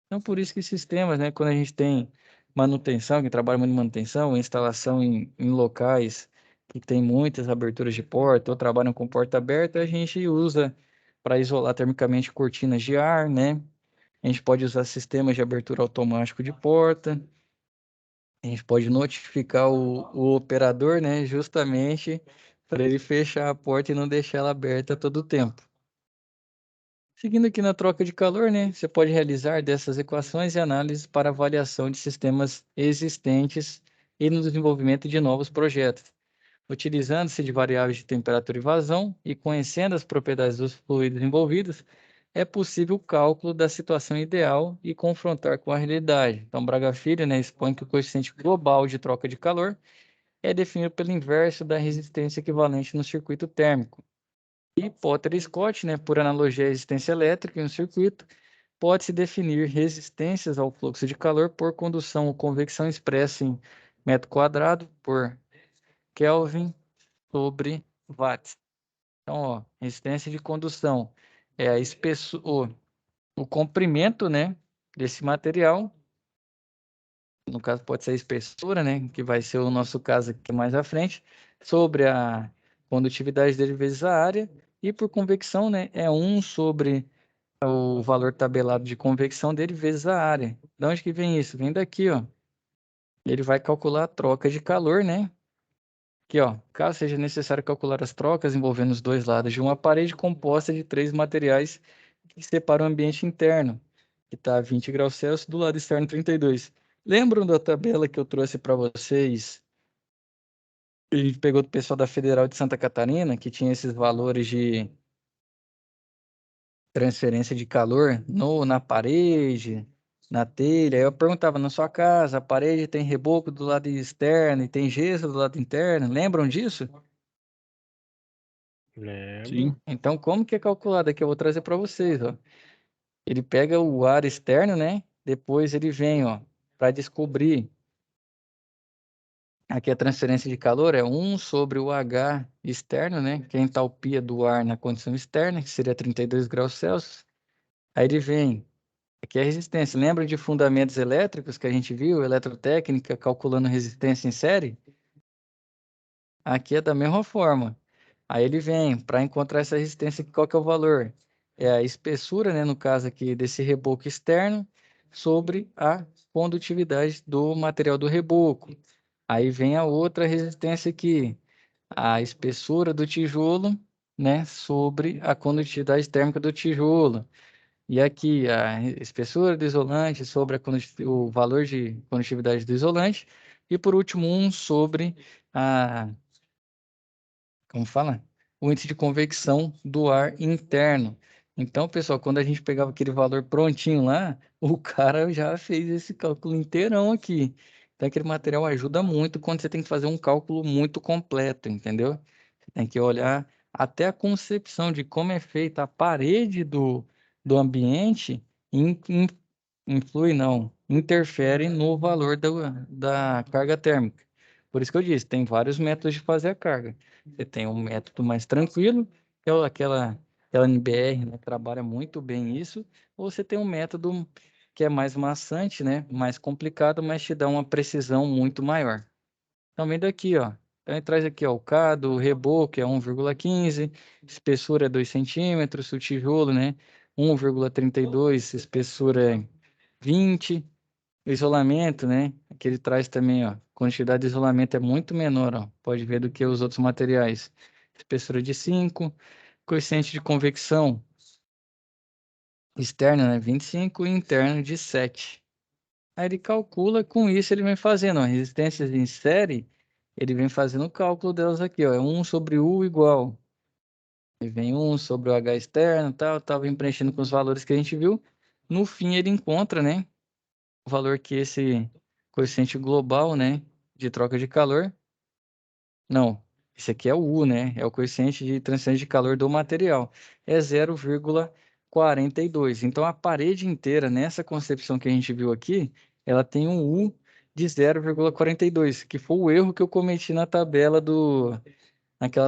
Então, por isso que sistemas, né, quando a gente tem manutenção, que trabalha muito em manutenção, instalação em locais que tem muitas aberturas de porta ou trabalham com porta aberta, a gente usa para isolar termicamente cortinas de ar, né? A gente pode usar sistemas de abertura automático de porta. A gente pode notificar o operador, né, justamente para ele fechar a porta e não deixar ela aberta todo o tempo. Seguindo aqui na troca de calor, né, você pode realizar dessas equações e análises para avaliação de sistemas existentes e no desenvolvimento de novos projetos. Utilizando-se de variáveis de temperatura e vazão e conhecendo as propriedades dos fluidos envolvidos, é possível o cálculo da situação ideal e confrontar com a realidade. Então, Braga Filho, né, expõe que o coeficiente global de troca de calor é definido pelo inverso da resistência equivalente no circuito térmico. E Potter e Scott, né, por analogia à resistência elétrica em um circuito, pode-se definir resistências ao fluxo de calor por condução ou convecção expressa em metro quadrado por Kelvin sobre watts. Então, ó, resistência de condução é a espessura, o comprimento, né, desse material. No caso, pode ser a espessura, né, que vai ser o nosso caso aqui mais à frente, sobre a condutividade dele vezes a área, e por convecção, né, é 1 sobre o valor tabelado de convecção dele vezes a área. De onde que vem isso? Vem daqui, ó. Ele vai calcular a troca de calor, né? Aqui, ó. Caso seja necessário calcular as trocas envolvendo os dois lados de uma parede composta de 3 materiais que separam o ambiente interno, que está a 20 graus Celsius, do lado externo 32. Lembram da tabela que eu trouxe para vocês A gente pegou do pessoal da Federal de Santa Catarina, que tinha esses valores de transferência de calor na parede, na telha. Aí eu perguntava, na sua casa, a parede tem reboco do lado externo e tem gesso do lado interno. Lembram disso? Lembro. Sim. Então, como que é calculado aqui? Eu vou trazer para vocês, ó. Ele pega o ar externo, né? Depois ele vem, ó, para descobrir. Aqui a transferência de calor é 1 sobre o H externo, né? Que é a entalpia do ar na condição externa, que seria 32 graus Celsius. Aí ele vem. Aqui é a resistência. Lembra de fundamentos elétricos que a gente viu? Eletrotécnica, calculando resistência em série? Aqui é da mesma forma. Aí ele vem, para encontrar essa resistência, qual que é o valor? É a espessura, né, no caso aqui, desse reboco externo sobre a condutividade do material do reboco. Aí vem a outra resistência aqui, a espessura do tijolo, né, sobre a condutividade térmica do tijolo. E aqui a espessura do isolante sobre o valor de condutividade do isolante. E por último, um sobre a, como fala? O índice de convecção do ar interno. Então, pessoal, quando a gente pegava aquele valor prontinho lá, o cara já fez esse cálculo inteirão aqui. Então, aquele material ajuda muito quando você tem que fazer um cálculo muito completo, entendeu? Você tem que olhar até a concepção de como é feita a parede do ambiente, influi, não, interfere no valor da carga térmica. Por isso que eu disse, tem vários métodos de fazer a carga. Você tem um método mais tranquilo, que é aquela NBR, né, trabalha muito bem isso, ou você tem um método que é mais maçante, né, mais complicado, mas te dá uma precisão muito maior. Então, vendo aqui, ó, então, ele traz aqui, ó, o cado, o reboco é 1,15, espessura é 2 centímetros, o tijolo, né, 1,32, espessura é 20, o isolamento, né? Aqui ele traz também, ó, quantidade de isolamento é muito menor, ó, pode ver do que os outros materiais. Espessura de 5, coeficiente de convecção externo, né? 25 e interno de 7. Aí ele calcula, com isso ele vem fazendo, ó, resistências em série, ele vem fazendo o cálculo delas aqui, ó, é 1 sobre U igual. E vem 1 sobre o H externo, tal, vem preenchendo com os valores que a gente viu. No fim ele encontra, né? O valor que esse coeficiente global, né, de troca de calor, não, esse aqui é o U, né, é o coeficiente de transferência de calor do material, é 0,42. Então, a parede inteira, nessa concepção que a gente viu aqui, ela tem um U de 0,42, que foi o erro que eu cometi naquela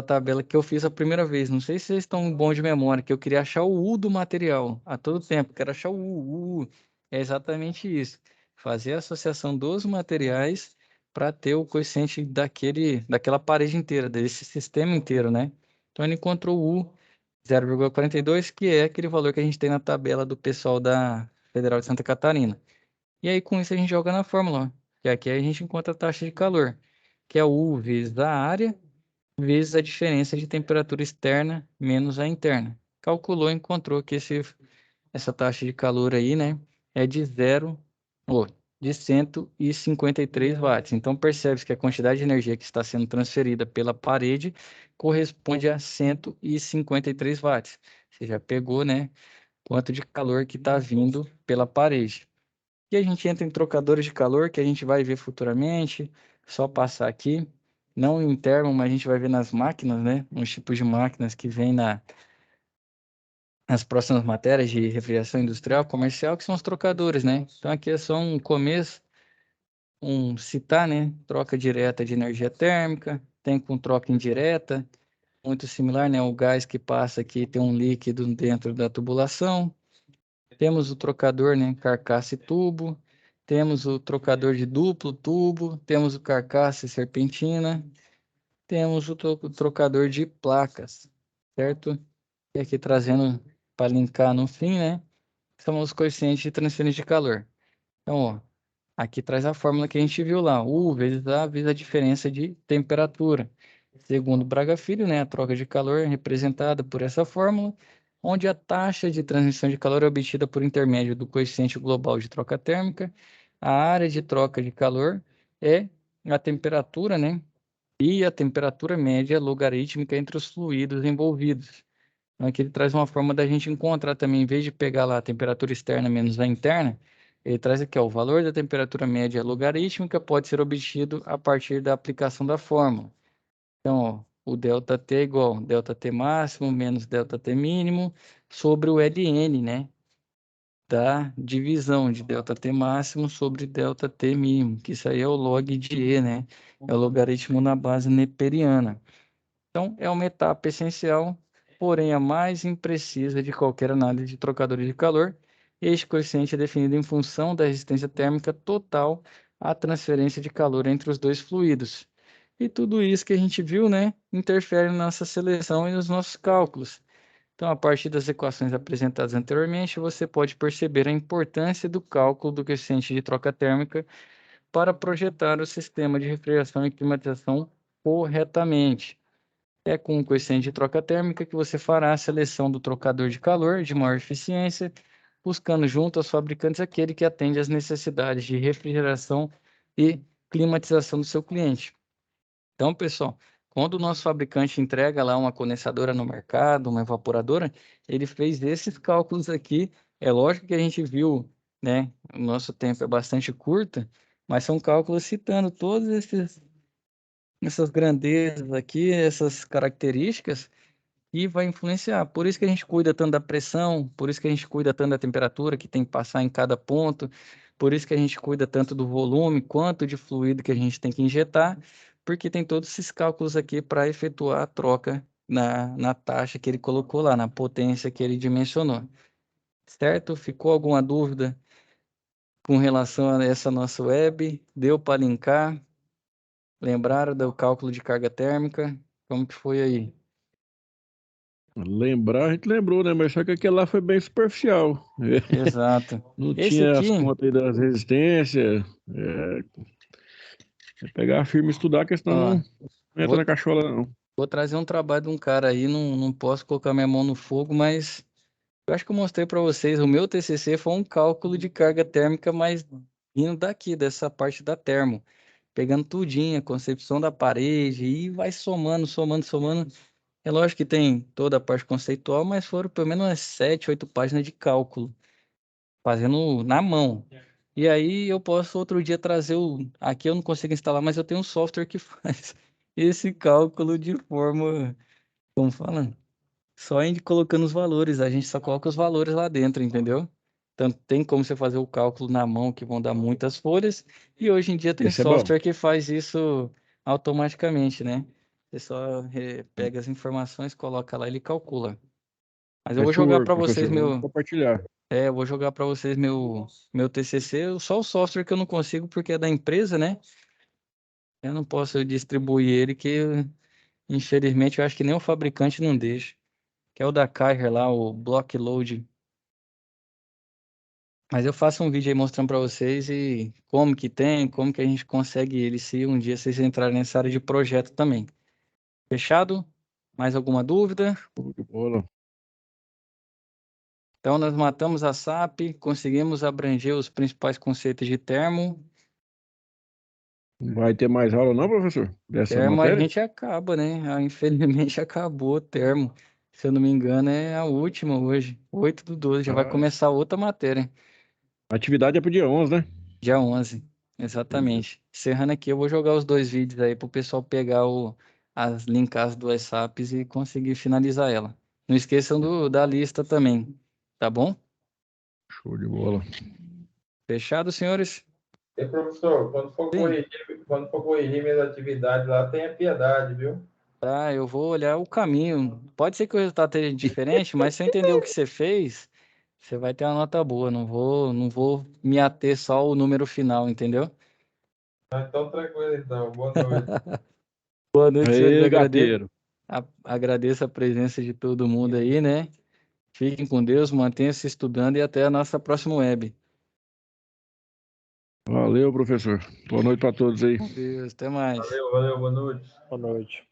tabela que eu fiz a primeira vez. Não sei se vocês estão bons de memória, que eu queria achar o U do material a todo tempo. Quero achar o U. É exatamente isso. Fazer a associação dos materiais para ter o coeficiente daquela parede inteira, desse sistema inteiro, né? Então ele encontrou o U 0,42, que é aquele valor que a gente tem na tabela do pessoal da Federal de Santa Catarina. E aí com isso a gente joga na fórmula, ó, que aqui a gente encontra a taxa de calor, que é o U vezes a área vezes a diferença de temperatura externa menos a interna. Calculou e encontrou que essa taxa de calor aí, né, é de de 153 watts. Então, percebe-se que a quantidade de energia que está sendo transferida pela parede corresponde a 153 watts. Você já pegou, né, quanto de calor que está vindo pela parede. E a gente entra em trocadores de calor, que a gente vai ver futuramente, só passar aqui. Não em termo, mas a gente vai ver nas máquinas, né? Uns tipos de máquinas que vêm nas próximas matérias de refrigeração industrial, comercial, que são os trocadores, né? Então aqui é só um começo, citar, né? Troca direta de energia térmica, tem com troca indireta, muito similar, né? O gás que passa aqui tem um líquido dentro da tubulação. Temos o trocador, né? Carcaça e tubo. Temos o trocador de duplo tubo. Temos o carcaça e serpentina. Temos o trocador de placas, certo? E aqui trazendo para linkar no fim, né? São os coeficientes de transferência de calor. Então, ó, aqui traz a fórmula que a gente viu lá. U vezes A vezes a diferença de temperatura. Segundo Braga Filho, né, a troca de calor é representada por essa fórmula, onde a taxa de transmissão de calor é obtida por intermédio do coeficiente global de troca térmica. A área de troca de calor é a temperatura, né, e a temperatura média logarítmica entre os fluidos envolvidos. Então, aqui ele traz uma forma da gente encontrar também, em vez de pegar lá a temperatura externa menos a interna, ele traz aqui, ó, o valor da temperatura média logarítmica pode ser obtido a partir da aplicação da fórmula. Então, ó, o ΔT é igual a ΔT máximo menos ΔT mínimo sobre o ln, né? Da divisão de ΔT máximo sobre ΔT mínimo, que isso aí é o log de E, né? É o logaritmo na base neperiana. Então, é uma etapa essencial, porém a mais imprecisa de qualquer análise de trocadores de calor. Este coeficiente é definido em função da resistência térmica total à transferência de calor entre os dois fluidos. E tudo isso que a gente viu, né, interfere na nossa seleção e nos nossos cálculos. Então, a partir das equações apresentadas anteriormente, você pode perceber a importância do cálculo do coeficiente de troca térmica para projetar o sistema de refrigeração e climatização corretamente. É com o coeficiente de troca térmica que você fará a seleção do trocador de calor de maior eficiência, buscando junto aos fabricantes aquele que atende às necessidades de refrigeração e climatização do seu cliente. Então, pessoal, quando o nosso fabricante entrega lá uma condensadora no mercado, uma evaporadora, ele fez esses cálculos aqui. É lógico que a gente viu, né? O nosso tempo é bastante curto, mas são cálculos citando todos essas grandezas aqui, essas características, e vai influenciar. Por isso que a gente cuida tanto da pressão, por isso que a gente cuida tanto da temperatura que tem que passar em cada ponto, por isso que a gente cuida tanto do volume, quanto de fluido que a gente tem que injetar, porque tem todos esses cálculos aqui para efetuar a troca na taxa que ele colocou lá, na potência que ele dimensionou. Certo? Ficou alguma dúvida com relação a essa nossa web? Deu para linkar? Lembraram do cálculo de carga térmica? Como que foi aí? Lembrar, a gente lembrou, né? Mas só que aquele lá foi bem superficial. Exato. Não Esse tinha as aqui, contas aí das resistências. É pegar firme e estudar, que senão ó, não entra vou, na cachola, não. vou trazer um trabalho de um cara aí, não posso colocar minha mão no fogo, mas eu acho que eu mostrei para vocês, o meu TCC foi um cálculo de carga térmica, mas vindo daqui, dessa parte da termo, pegando tudinho, a concepção da parede, e vai somando, somando, somando. É lógico que tem toda a parte conceitual, mas foram pelo menos umas 7, 8 páginas de cálculo, fazendo na mão. E aí eu posso outro dia trazer o. Aqui eu não consigo instalar, mas eu tenho um software que faz esse cálculo de forma, como fala? Só indo colocando os valores, a gente só coloca os valores lá dentro, entendeu? Tanto tem como você fazer o cálculo na mão, que vão dar muitas folhas, e hoje em dia tem Esse é bom. software que faz isso automaticamente, né? Você só pega as informações, coloca lá e ele calcula. Mas eu vou Faz por jogar Word, para vocês professor. Vamos compartilhar. eu vou jogar para vocês meu TCC, só o software que eu não consigo porque é da empresa, né? Eu não posso distribuir ele que, infelizmente, eu acho que nem o fabricante não deixa. Que é o da Kaiser lá, o Block Load. Mas eu faço um vídeo aí mostrando para vocês e como que tem, como que a gente consegue ele, se um dia vocês entrarem nessa área de projeto também. Fechado? Mais alguma dúvida? Show de bola. Então, nós matamos a SAP, conseguimos abranger os principais conceitos de termo. Não vai ter mais aula, não, professor? Dessa Termo a matéria? gente acaba, né? Ah, infelizmente acabou o termo. Se eu não me engano, é a última hoje. 8/12, já vai Ah, começar outra matéria. a atividade é pro dia 11, né? Dia 11, Beleza. exatamente. Encerrando aqui, eu vou jogar os dois vídeos aí pro pessoal pegar linkar as duas SAPs e conseguir finalizar ela. Não esqueçam da lista também, tá bom? Show de bola. Fechado, senhores? E professor, Sim. quando for corrigir minhas atividades lá, tenha piedade, viu? Tá, eu vou olhar o caminho. Pode ser que o resultado esteja diferente, mas se eu entender o que você fez, você vai ter uma nota boa. Não vou me ater só ao número final, entendeu? Ah, então, tranquilo, então. Boa noite. Boa noite, senhores. Aí, gateiro. Agradeço a presença de todo mundo aí, né? Fiquem com Deus, mantenham-se estudando e até a nossa próxima web. Valeu, professor. Boa noite para todos aí. Com Deus, até mais. Valeu, boa noite. Boa noite.